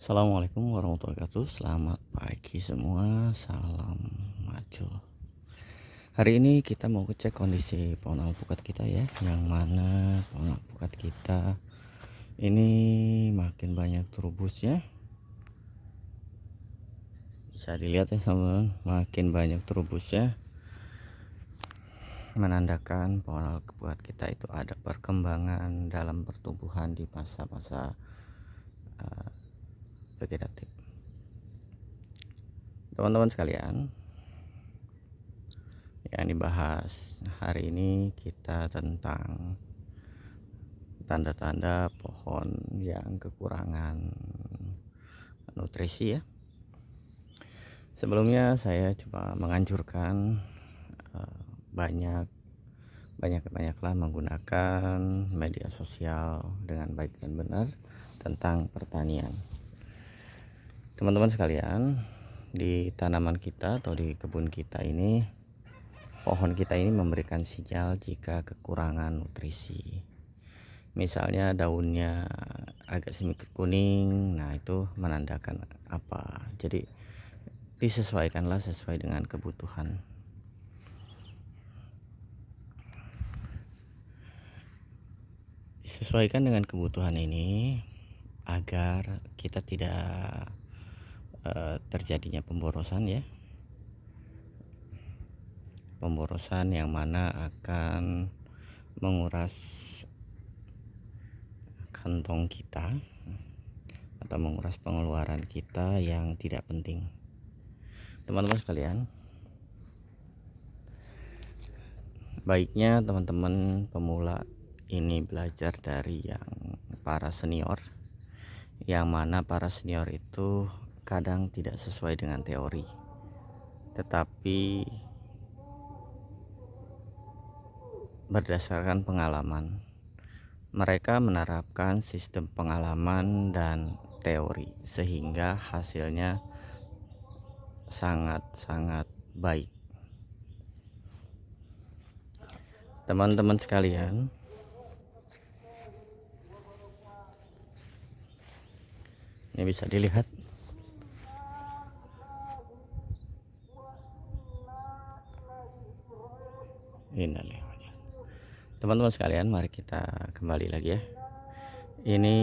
Assalamualaikum warahmatullahi wabarakatuh. Selamat pagi semua. Salam maju. Hari ini kita mau cek kondisi pohon alpukat kita ya. Yang mana pohon alpukat kita ini makin banyak terubusnya. Bisa dilihat ya teman-teman, makin banyak terubusnya. Menandakan pohon alpukat kita itu ada perkembangan dalam pertumbuhan di masa-masa vegetatif. Teman-teman sekalian, yang dibahas hari ini kita tentang tanda-tanda pohon yang kekurangan nutrisi ya. Sebelumnya saya coba menganjurkan banyaklah menggunakan media sosial dengan baik dan benar tentang pertanian. Teman-teman sekalian, di tanaman kita atau di kebun kita ini, pohon kita ini memberikan sinyal jika kekurangan nutrisi. Misalnya daunnya agak sedikit kuning, nah itu menandakan apa? Jadi disesuaikanlah sesuai dengan kebutuhan. Disesuaikan dengan kebutuhan ini agar kita tidak terjadinya pemborosan ya. Pemborosan yang mana akan menguras kantong kita atau menguras pengeluaran kita yang tidak penting. Teman-teman sekalian, baiknya teman-teman pemula ini belajar dari yang para senior, yang mana para senior itu kadang tidak sesuai dengan teori, tetapi berdasarkan pengalaman. Mereka menerapkan sistem pengalaman dan teori sehingga hasilnya sangat-sangat baik. Teman-teman sekalian, ini bisa dilihat ini. Teman-teman sekalian, mari kita kembali lagi ya. Ini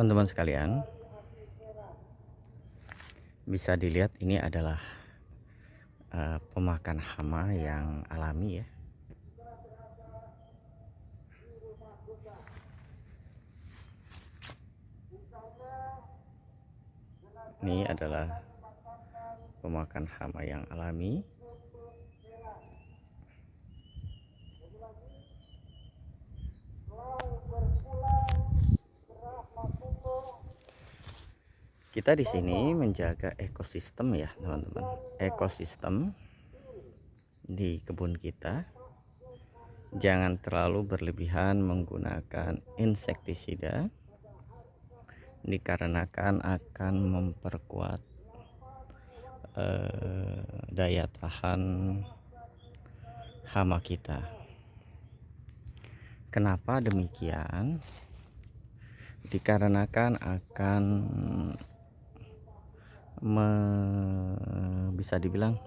teman-teman sekalian, bisa dilihat ini adalah pemakan hama yang alami ya. Ini adalah pemakan hama yang alami. Kita di sini menjaga ekosistem ya, teman-teman. Ekosistem di kebun kita. Jangan terlalu berlebihan menggunakan insektisida, dikarenakan akan memperkuat daya tahan hama kita. Kenapa demikian? Dikarenakan akan bisa dibilang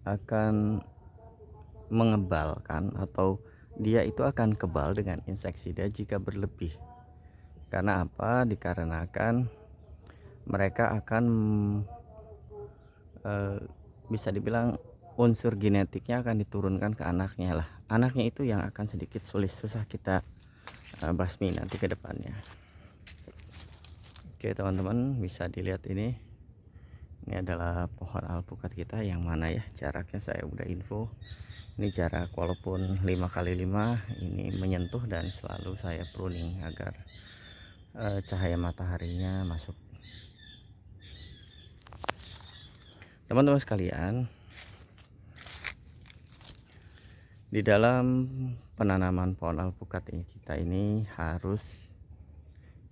akan mengebalkan, atau dia itu akan kebal dengan insektisida jika berlebih. Karena apa? Dikarenakan mereka akan bisa dibilang unsur genetiknya akan diturunkan ke anaknya lah. Anaknya itu yang akan sedikit susah kita basmi nanti ke depannya. Oke teman-teman, bisa dilihat ini adalah pohon alpukat kita yang mana ya, jaraknya saya udah info. Ini jarak walaupun 5x5 ini menyentuh, dan selalu saya pruning agar cahaya mataharinya masuk. Teman-teman sekalian, di dalam penanaman pohon alpukat kita ini harus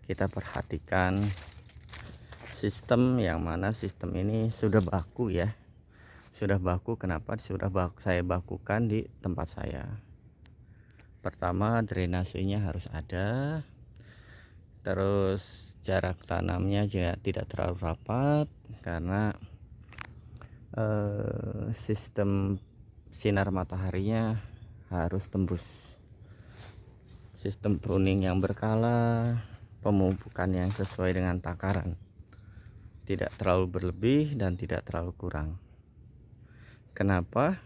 kita perhatikan sistem, yang mana sistem ini sudah baku ya. Sudah baku, kenapa sudah baku? Saya bakukan di tempat saya. Pertama, drainasenya harus ada. Terus jarak tanamnya juga tidak terlalu rapat, karena sistem sinar mataharinya harus tembus. Sistem pruning yang berkala, pemupukan yang sesuai dengan takaran, tidak terlalu berlebih dan tidak terlalu kurang. Kenapa?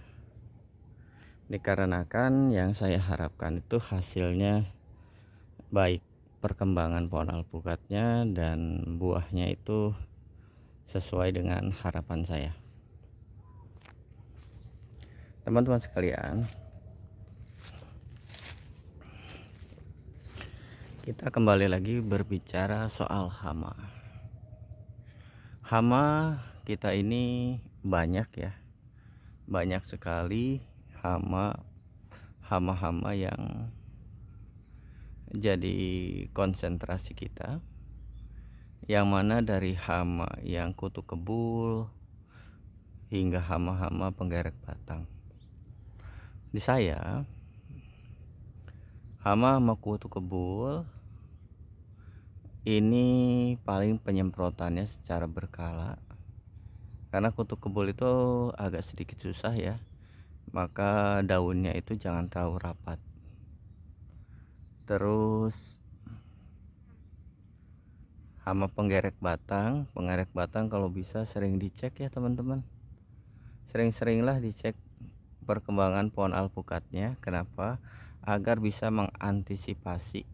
Dikarenakan yang saya harapkan itu hasilnya baik, perkembangan pohon alpukatnya dan buahnya itu sesuai dengan harapan saya. Teman-teman sekalian, kita kembali lagi berbicara soal hama. Hama kita ini banyak ya, banyak sekali hama-hama yang jadi konsentrasi kita, yang mana dari hama yang kutu kebul hingga hama-hama penggerek batang. Di saya, hama kutu kebul ini paling penyemprotannya secara berkala, karena kutu kebul itu agak sedikit susah ya, maka daunnya itu jangan terlalu rapat. Terus hama penggerek batang kalau bisa sering dicek ya teman-teman. Sering-seringlah dicek perkembangan pohon alpukatnya. Kenapa? Agar bisa mengantisipasi.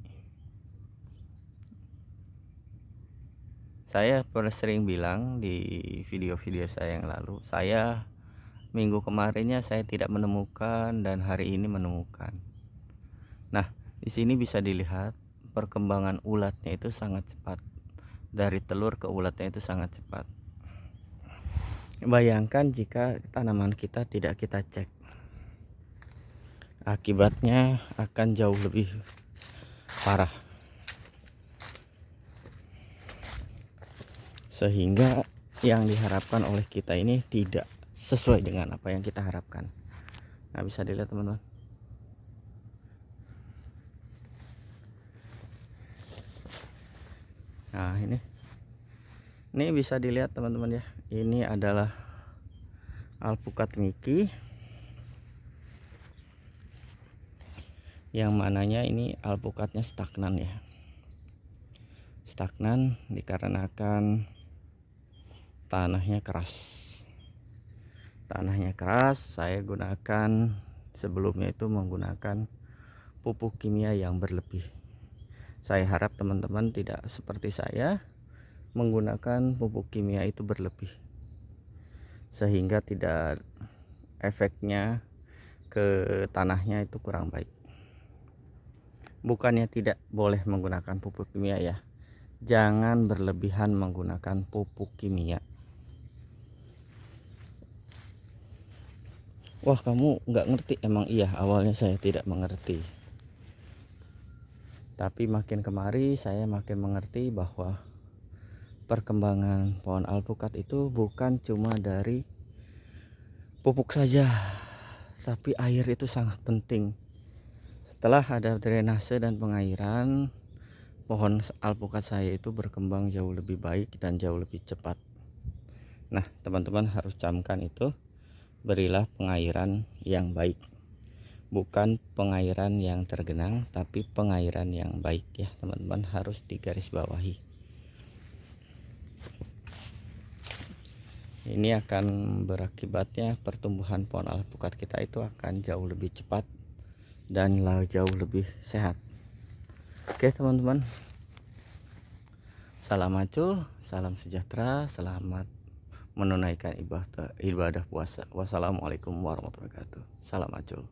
Saya pernah sering bilang di video-video saya yang lalu, saya minggu kemarinnya saya tidak menemukan dan hari ini menemukan. Nah, di sini bisa dilihat perkembangan ulatnya itu sangat cepat. Dari telur ke ulatnya itu sangat cepat. Bayangkan jika tanaman kita tidak kita cek, akibatnya akan jauh lebih parah. Sehingga yang diharapkan oleh kita ini tidak sesuai dengan apa yang kita harapkan. Nah, bisa dilihat teman-teman. Nah, ini bisa dilihat teman-teman ya. Ini adalah alpukat Miki, yang mananya ini alpukatnya stagnan ya. Stagnan dikarenakan tanahnya keras. Saya gunakan sebelumnya itu menggunakan pupuk kimia yang berlebih. Saya harap teman-teman tidak seperti saya menggunakan pupuk kimia itu berlebih, sehingga tidak, efeknya ke tanahnya itu kurang baik. Bukannya tidak boleh menggunakan pupuk kimia ya, jangan berlebihan menggunakan pupuk kimia. Wah, kamu nggak ngerti? Emang iya, awalnya saya tidak mengerti, tapi makin kemari saya makin mengerti bahwa perkembangan pohon alpukat itu bukan cuma dari pupuk saja, tapi air itu sangat penting. Setelah ada drainase dan pengairan, pohon alpukat saya itu berkembang jauh lebih baik dan jauh lebih cepat. Nah, teman-teman harus camkan itu, berilah pengairan yang baik, bukan pengairan yang tergenang, tapi pengairan yang baik ya teman-teman, harus digarisbawahi. Ini akan berakibatnya pertumbuhan pohon alpukat kita itu akan jauh lebih cepat dan jauh lebih sehat. Oke teman-teman, salam macul, salam sejahtera, selamat menunaikan ibadah puasa. Wassalamualaikum warahmatullahi wabarakatuh. Salam macul.